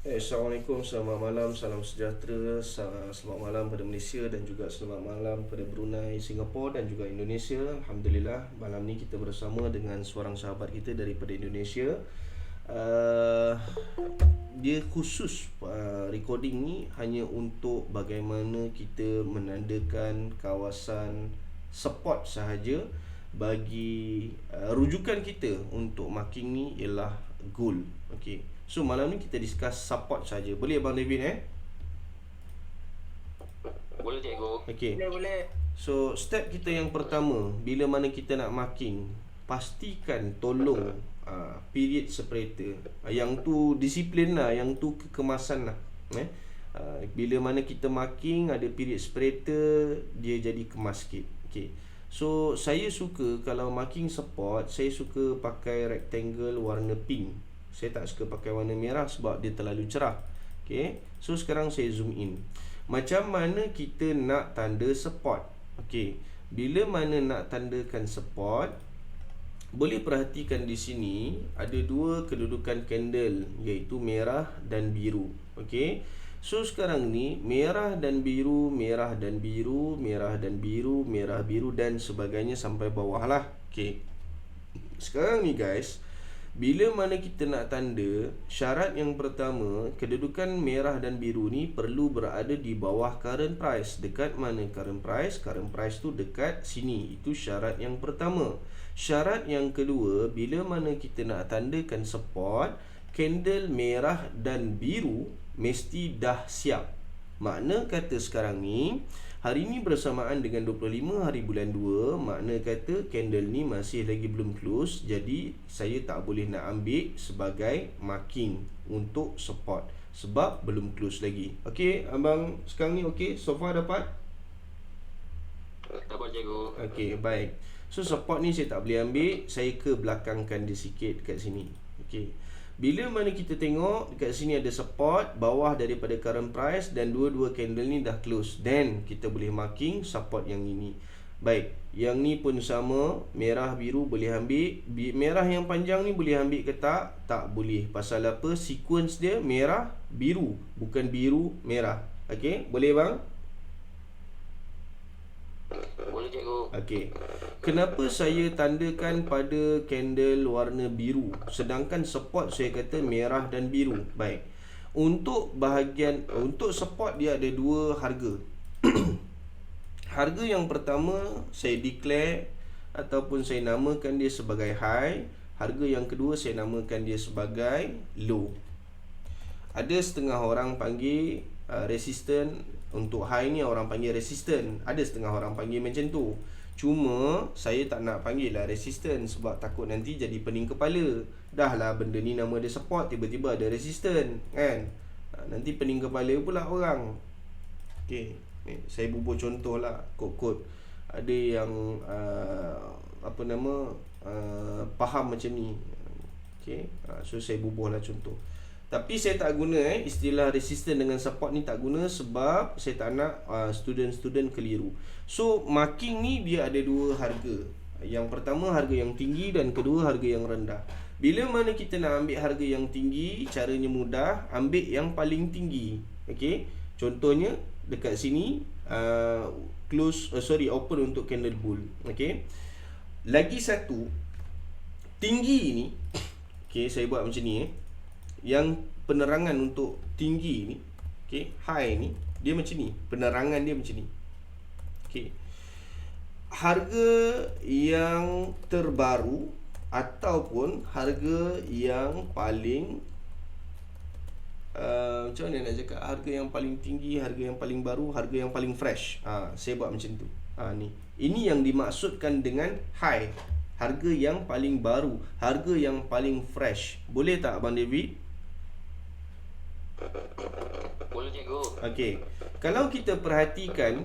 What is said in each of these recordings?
Assalamualaikum, selamat malam, salam sejahtera, selamat malam pada Malaysia dan juga selamat malam pada Brunei, Singapura dan juga Indonesia. Alhamdulillah, malam ni kita bersama dengan seorang sahabat kita daripada Indonesia. Dia khusus recording ni hanya untuk bagaimana kita menandakan kawasan support sahaja. Bagi rujukan kita untuk marking ni ialah goal. Okey. So malam ni kita discuss support saja. Boleh Abang David Boleh cikgu. Okey. Boleh. So step kita yang pertama, bila mana kita nak marking, pastikan tolong period separator. Yang tu disiplin lah, yang tu kekemasan lah. Bila mana kita marking ada period separator, dia jadi kemas sikit. Okey. So saya suka kalau marking support, saya suka pakai rectangle warna pink. Saya tak suka pakai warna merah sebab dia terlalu cerah. Okay. So sekarang saya zoom in. Macam mana kita nak tanda support? Okay. Bila mana nak tandakan support, boleh perhatikan di sini ada dua kedudukan candle, iaitu merah dan biru. Okay. So sekarang ni merah dan biru, merah dan biru, merah dan biru, merah biru dan sebagainya sampai bawah lah. Okay. Sekarang ni guys, bila mana kita nak tanda, syarat yang pertama, kedudukan merah dan biru ni perlu berada di bawah current price. Dekat mana current price? Current price tu dekat sini. Itu syarat yang pertama. Syarat yang kedua, bila mana kita nak tandakan support, candle merah dan biru mesti dah siap. Makna kata sekarang ni, hari ni bersamaan dengan 25 hari bulan 2, makna kata candle ni masih lagi belum close. Jadi saya tak boleh nak ambil sebagai marking untuk support sebab belum close lagi. Okey, abang sekarang ni okey? So far dapat? Dapat cikgu. Okey, baik. So support ni saya tak boleh ambil, saya ke belakangkan dia sikit kat sini. Okey. Bila mana kita tengok dekat sini ada support bawah daripada current price dan dua-dua candle ni dah close, then kita boleh marking support yang ini. Baik, yang ni pun sama, merah biru boleh ambil. Merah yang panjang ni boleh ambil ke tak? Tak boleh. Pasal apa? Sequence dia merah biru, bukan biru merah. Okey, boleh bang? Boleh cikgu. Okey. Kenapa saya tandakan pada candle warna biru sedangkan support saya kata merah dan biru? Baik. Untuk support dia ada dua harga. Harga yang pertama saya declare ataupun saya namakan dia sebagai high. Harga yang kedua saya namakan dia sebagai low. Ada setengah orang panggil resistant. Untuk high ni orang panggil resistant. Ada setengah orang panggil macam tu. Cuma saya tak nak panggil lah resistant sebab takut nanti jadi pening kepala. Dah lah benda ni nama dia support, tiba-tiba ada resistant, kan? Nanti pening kepala pula orang. Okay, saya bubuh contoh lah, kod-kod. Ada yang faham macam ni. Okay, so saya bubuh lah contoh. Tapi saya tak guna istilah resistant dengan support ni, tak guna sebab saya tak nak student-student keliru. So marking ni dia ada dua harga. Yang pertama harga yang tinggi dan kedua harga yang rendah. Bila mana kita nak ambil harga yang tinggi, caranya mudah, ambil yang paling tinggi. Okey. Contohnya dekat sini open untuk candle bull. Okey. Lagi satu, tinggi ni, okey, saya buat macam ni Yang penerangan untuk tinggi ni, okey, high ni, dia macam ni. Penerangan dia macam ni. Okey. Harga yang terbaru ataupun harga yang paling macam mana nak cakap, harga yang paling tinggi, harga yang paling baru, harga yang paling fresh. Saya buat macam tu. Ni. Ini yang dimaksudkan dengan high. Harga yang paling baru, harga yang paling fresh. Boleh tak Abang David? Boleh cikgu. Okey. Kalau kita perhatikan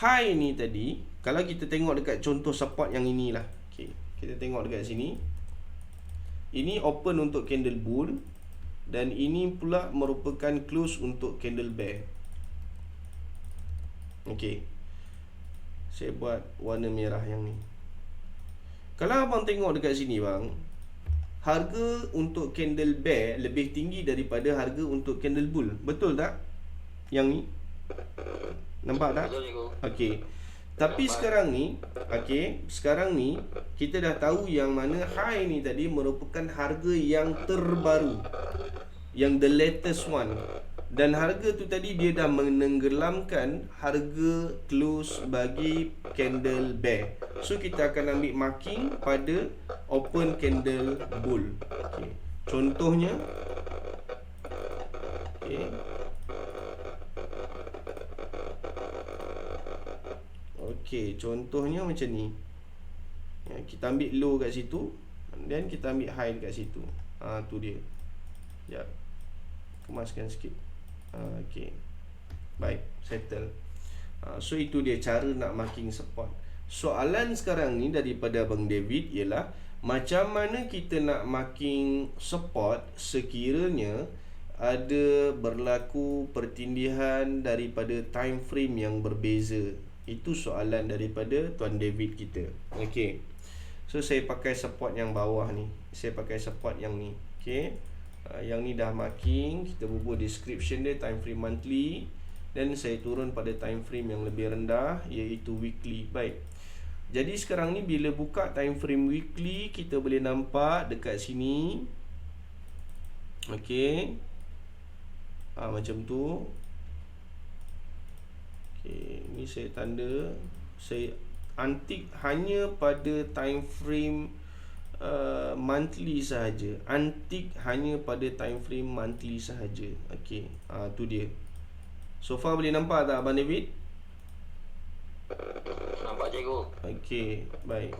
high ni tadi, kalau kita tengok dekat contoh support yang inilah. Okey, kita tengok dekat sini. Ini open untuk candle bull dan ini pula merupakan close untuk candle bear. Okey. Saya buat warna merah yang ni. Kalau abang tengok dekat sini bang, harga untuk candle bear lebih tinggi daripada harga untuk candle bull. Betul tak? Yang ni. Nampak tak? Betul cikgu. Okey. Tapi sekarang ni, sekarang ni kita dah tahu yang mana high ni tadi merupakan harga yang terbaru. Yang the latest one. Dan harga tu tadi dia dah menenggelamkan harga close bagi candle bear. So kita akan ambil marking pada open candle bull. Okay. Contohnya, okay. Okay, contohnya macam ni. Ya, kita ambil low kat situ, dan kita ambil high kat situ. Tu dia. Ya. Kemaskan sikit. Okay. Baik, settle. So itu dia cara nak marking support. Soalan sekarang ni daripada Abang David ialah macam mana kita nak marking support sekiranya ada berlaku pertindihan daripada time frame yang berbeza. Itu soalan daripada Tuan David kita. Okay. So saya pakai support yang bawah ni. Saya pakai support yang ni. Okay. Yang ni dah marking. Kita bubuh description dia time frame monthly. Dan saya turun pada time frame yang lebih rendah, iaitu weekly. Baik. Jadi sekarang ni bila buka time frame weekly, kita boleh nampak dekat sini. Okey. Macam tu. Okey, ni saya tanda. Saya antik hanya pada time frame monthly sahaja. Antik hanya pada time frame monthly sahaja. Okey. Tu dia. So far boleh nampak tak Abang David? Nampak cikgu. Okey, baik.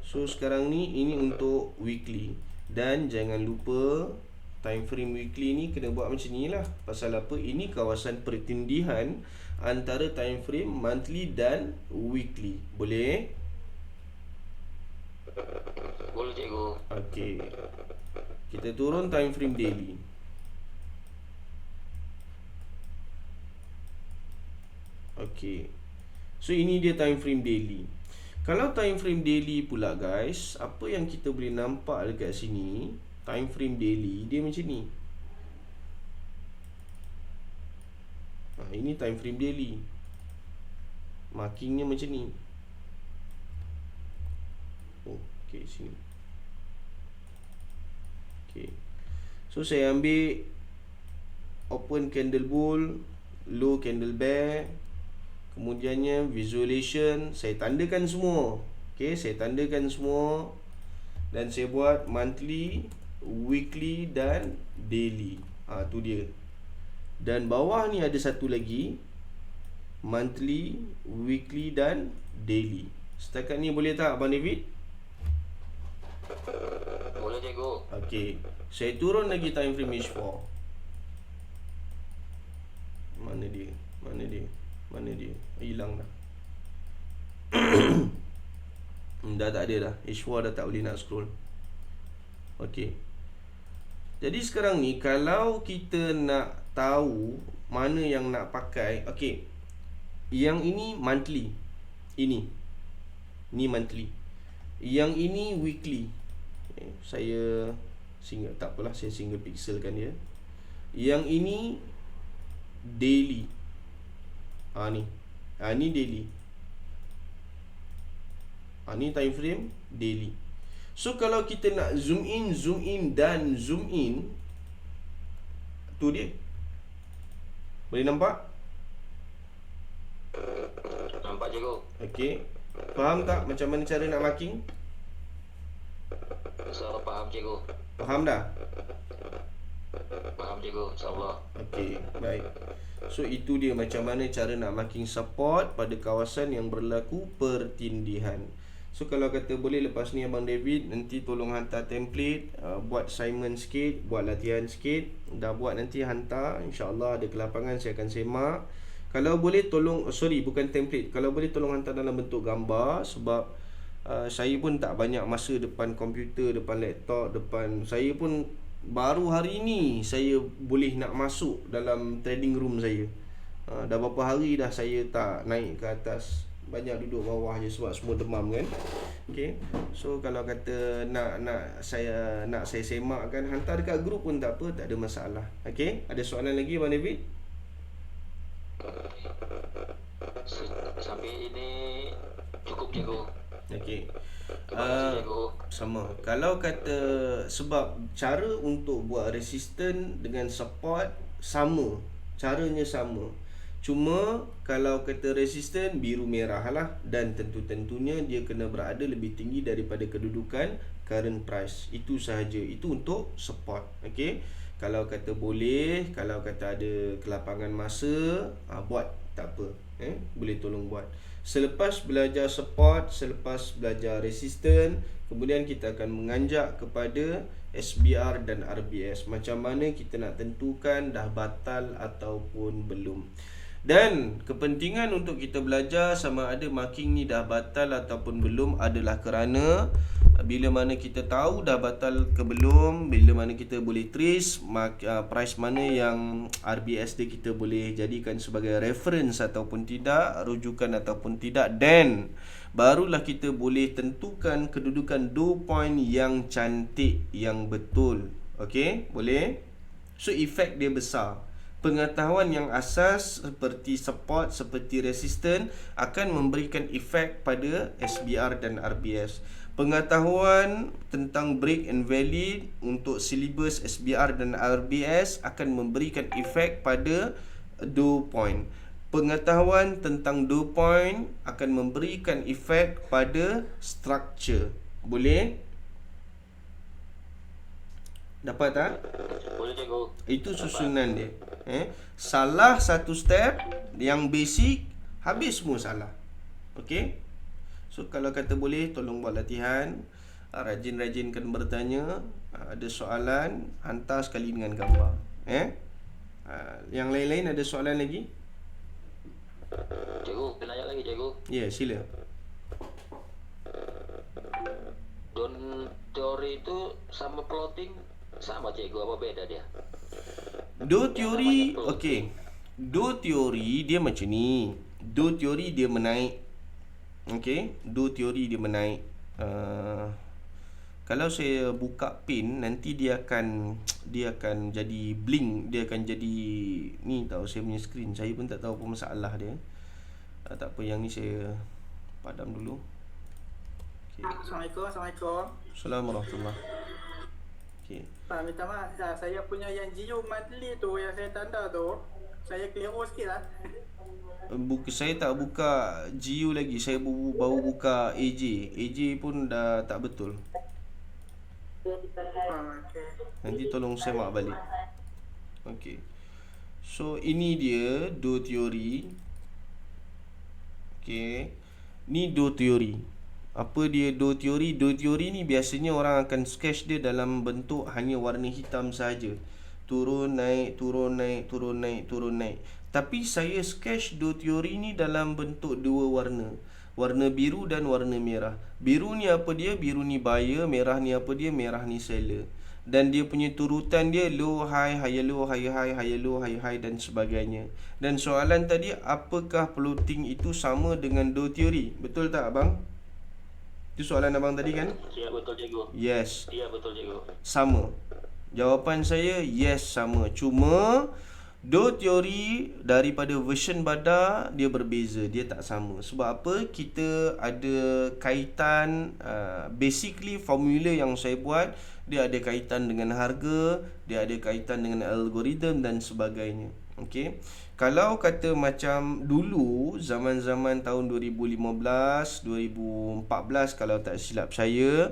So sekarang ni ini untuk weekly. Dan jangan lupa time frame weekly ni kena buat macam ni lah. Pasal apa? Ini kawasan pertindihan antara time frame monthly dan weekly. Boleh? Boleh cikgu. Okey. Kita turun time frame daily. Okey. So ini dia time frame daily. Kalau time frame daily pula guys, apa yang kita boleh nampak dekat sini, time frame daily dia macam ni. Ini time frame daily. Markingnya macam ni. Okey, sini. Okey. So saya ambil open candle bull, low candle bear. Kemudiannya visualization, saya tandakan semua. Okey, saya tandakan semua. Dan saya buat monthly, weekly dan daily. Tu dia. Dan bawah ni ada satu lagi, monthly, weekly dan daily. Setakat ni boleh tak Abang David? Boleh cikgu. Okey, saya turun lagi time frame H4. Mana dia? Mana dia? Mana dia? Hilang dah. Dah tak ada dah. H4 dah tak boleh nak scroll. Okey. Jadi sekarang ni kalau kita nak tahu mana yang nak pakai, okey. Yang ini monthly. Ini monthly. Yang ini weekly. Okay. Saya single, tak apalah, saya single pixelkan dia. Yang ini daily. Ni daily. Ni time frame daily. So kalau kita nak zoom in dan zoom in, tu dia. Boleh nampak? Nampak cikgu. Okey. Faham tak macam mana cara nak marking? InsyaAllah faham cikgu. Faham dah? Faham cikgu, insyaAllah. Okey, baik. So itu dia macam mana cara nak marking support pada kawasan yang berlaku pertindihan. So kalau kata boleh lepas ni Abang David nanti tolong hantar template, buat assignment sikit, buat latihan sikit. Dah buat nanti hantar, InsyaAllah ada kelapangan saya akan semak. Kalau boleh tolong, bukan template, kalau boleh tolong hantar dalam bentuk gambar. Sebab saya pun tak banyak masa depan komputer, depan laptop, saya pun baru hari ni saya boleh nak masuk dalam trading room saya. Dah berapa hari dah saya tak naik ke atas banyak duduk bawah je sebab semua demam kan. Okey. So kalau kata nak saya semakkan, hantar dekat grup pun tak apa, tak ada masalah. Okey. Ada soalan lagi Abang David? Sampai ini cukup cikgu. Okey. Terima kasih cikgu. Sama. Kalau kata sebab cara untuk buat resistant dengan support sama, caranya sama. Cuma kalau kata resistant biru merah lah, dan tentu-tentunya dia kena berada lebih tinggi daripada kedudukan current price. Itu sahaja. Itu untuk support. Okey. Kalau kata boleh, kalau kata ada kelapangan masa, buat, tak apa. Boleh tolong buat. Selepas belajar support, selepas belajar resistant, kemudian kita akan menganjak kepada SBR dan RBS. Macam mana kita nak tentukan dah batal ataupun belum. Dan kepentingan untuk kita belajar sama ada marking ni dah batal ataupun belum adalah kerana bila mana kita tahu dah batal ke belum, bila mana kita boleh trace price mana yang RBS dia kita boleh jadikan sebagai reference ataupun tidak, rujukan ataupun tidak, dan barulah kita boleh tentukan kedudukan 2 point yang cantik, yang betul. Okey, boleh? So efek dia besar. Pengetahuan yang asas seperti support, seperti resistant akan memberikan efek pada SBR dan RBS. Pengetahuan tentang break and valid untuk silibus SBR dan RBS akan memberikan efek pada 2 point. Pengetahuan tentang 2 point akan memberikan efek pada structure. Boleh? Dapat tak? Boleh cikgu. Itu susunan dia. Salah satu step yang basic, habis semua salah. Okey? So kalau kata boleh, tolong buat latihan. Rajin-rajinkan bertanya. Ada soalan, hantar sekali dengan gambar. Yang lain-lain ada soalan lagi? Cikgu, tanya lagi cikgu. Ya, sila. Don teori itu sama plotting sama cikgu, apa beda dia? Do teori, okey. Do teori dia macam ni. Do teori dia menaik. Okey, do teori dia menaik. Kalau saya buka pin, nanti dia akan jadi blink, dia akan jadi ni tahu saya punya screen. Saya pun tak tahu apa masalah dia. Tak apa, yang ni saya padam dulu. Okay. Assalamualaikum. Assalamualaikum warahmatullahi. Okey. Pak, minta maaf. Saya punya yang Gio monthly tu yang saya tanda tu, saya keliru sikit lah. Saya tak buka GU lagi. Saya baru buka AJ. AJ pun dah tak betul. Okay. Nanti tolong semak balik. Okey. So ini dia do teori. Okey. Ni do teori. Apa dia do teori? Do teori ni biasanya orang akan sketch dia dalam bentuk hanya warna hitam saja. Turun naik, turun naik, turun naik, turun naik. Tapi saya sketch do teori ni dalam bentuk dua warna. Warna biru dan warna merah. Biru ni apa dia? Biru ni buyer, merah ni apa dia? Merah ni seller. Dan dia punya turutan dia low, high, high low, high high, high low, high high dan sebagainya. Dan soalan tadi, apakah plotting itu sama dengan do teori? Betul tak abang? Itu soalan abang tadi kan? Ya betul cikgu. Yes. Ya betul cikgu. Sama. Jawapan saya yes, sama. Cuma do teori daripada version Bada dia berbeza, dia tak sama. Sebab apa? Kita ada kaitan basically formula yang saya buat, dia ada kaitan dengan harga, dia ada kaitan dengan algoritma dan sebagainya. Okey. Kalau kata macam dulu zaman-zaman tahun 2015, 2014 kalau tak silap saya,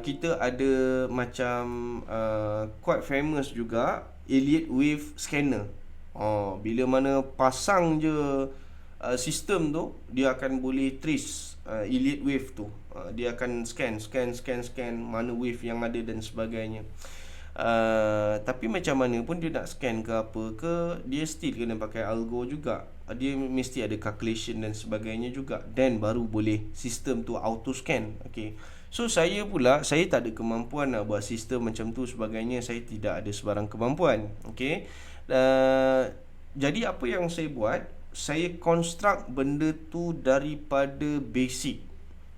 kita ada macam quite famous juga Elliott Wave Scanner. Bila mana pasang je sistem tu, dia akan boleh trace Elliott Wave tu. Dia akan scan mana wave yang ada dan sebagainya. Tapi macam mana pun dia nak scan ke apa ke, dia still kena pakai algo juga. Dia mesti ada calculation dan sebagainya juga, dan baru boleh sistem tu auto scan. Okay. So saya pula, saya tak ada kemampuan nak buat sistem macam tu sebagainya. Saya tidak ada sebarang kemampuan. Okay. Jadi apa yang saya buat, saya construct benda tu daripada basic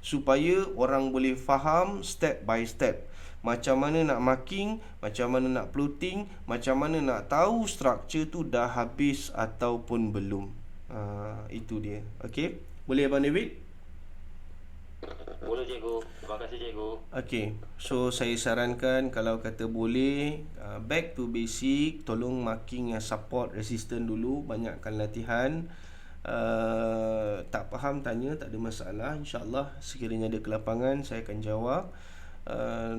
supaya orang boleh faham step by step. Macam mana nak marking, macam mana nak plotting, macam mana nak tahu structure tu dah habis ataupun belum. Itu dia. Okey. Boleh Abang David? Boleh cikgu. Terima kasih cikgu. Okay, so saya sarankan kalau kata boleh, back to basic, tolong marking yang support resistant dulu, banyakkan latihan. Tak faham tanya, tak ada masalah. InsyaAllah sekiranya ada kelapangan saya akan jawab.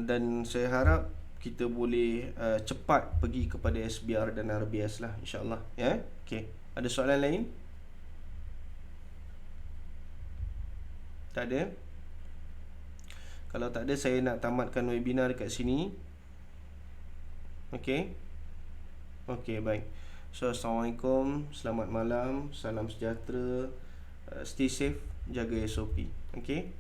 Dan saya harap kita boleh cepat pergi kepada SBR dan RBS lah, insyaAllah. Ya, okay. Ada soalan lain? Tak ada? Kalau tak ada, saya nak tamatkan webinar dekat sini. Okay. Okay, baik. So, Assalamualaikum, selamat malam, salam sejahtera, stay safe, jaga SOP. Okay.